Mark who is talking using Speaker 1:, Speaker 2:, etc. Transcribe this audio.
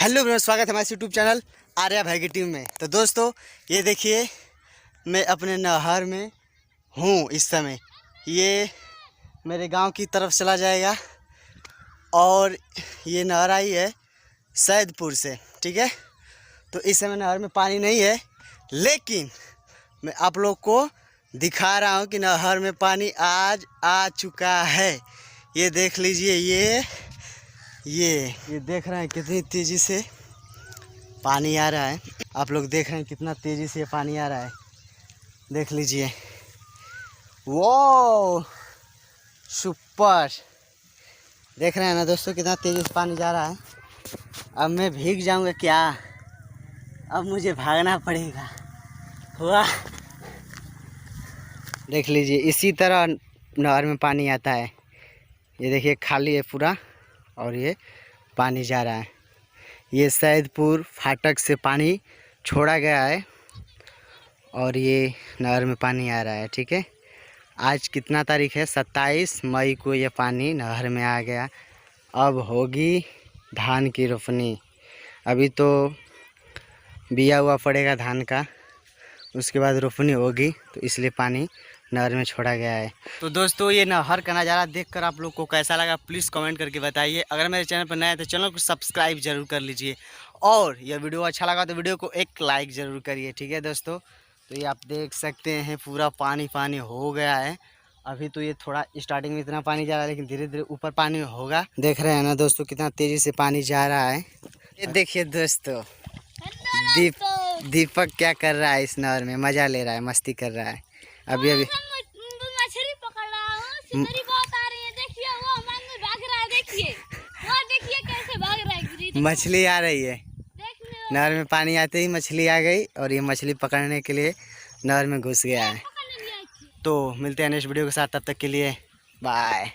Speaker 1: Hello bro, स्वागत है हमारे यूट्यूब चैनल आर्या भाई की टीम में। तो दोस्तों ये देखिए, मैं अपने नहर में हूँ इस समय। ये मेरे गांव की तरफ चला जाएगा और ये नहर आई है सैदपुर से, ठीक है। तो इस समय नहर में पानी नहीं है, लेकिन मैं आप लोग को दिखा रहा हूँ कि नहर में पानी आज आ चुका है। ये देख लीजिए, ये देख रहे हैं कितनी तेज़ी से पानी आ रहा है। आप लोग देख रहे हैं कितना तेज़ी से पानी आ रहा है, देख लीजिए। वो सुपर, देख रहे हैं ना दोस्तों कितना तेज़ी से पानी जा रहा है। अब मैं भीग जाऊंगा क्या? अब मुझे भागना पड़ेगा। वाह, देख लीजिए, इसी तरह नहर में पानी आता है। ये देखिए खाली है पूरा और ये पानी जा रहा है। ये सैदपुर फाटक से पानी छोड़ा गया है और ये नहर में पानी आ रहा है, ठीक है। आज कितना तारीख है? 27 मई को ये पानी नहर में आ गया। अब होगी धान की रोपनी। अभी तो बिया हुआ पड़ेगा धान का, उसके बाद रोपनी होगी, तो इसलिए पानी नहर में छोड़ा गया है। तो दोस्तों ये नहर का नज़ारा देखकर आप लोग को कैसा लगा प्लीज़ कमेंट करके बताइए। अगर मेरे चैनल पर नया है तो चैनल को सब्सक्राइब जरूर कर लीजिए और यह वीडियो अच्छा लगा तो वीडियो को एक लाइक ज़रूर करिए, ठीक है दोस्तों। तो ये आप देख सकते हैं पूरा पानी पानी हो गया है। अभी तो ये थोड़ा स्टार्टिंग में इतना पानी जा रहा है, लेकिन धीरे धीरे ऊपर पानी होगा। देख रहे हैं ना दोस्तों कितना तेज़ी से पानी जा रहा है। ये देखिए दोस्तों, दीपक क्या कर रहा है इस नहर में, मज़ा ले रहा है, मस्ती कर रहा है। अभी
Speaker 2: मछली पकड़ रहा हूँ, सितरी बहुत आ रही है। देखिए वो मंगल भाग रहा है, देखिए वो, देखिए कैसे भाग रहा है।
Speaker 1: मछली आ रही है नहर में, पानी आते ही मछली आ गई और ये मछली पकड़ने के लिए नहर में घुस गया है। तो मिलते हैं नेक्स्ट वीडियो के साथ, तब तक के लिए बाय।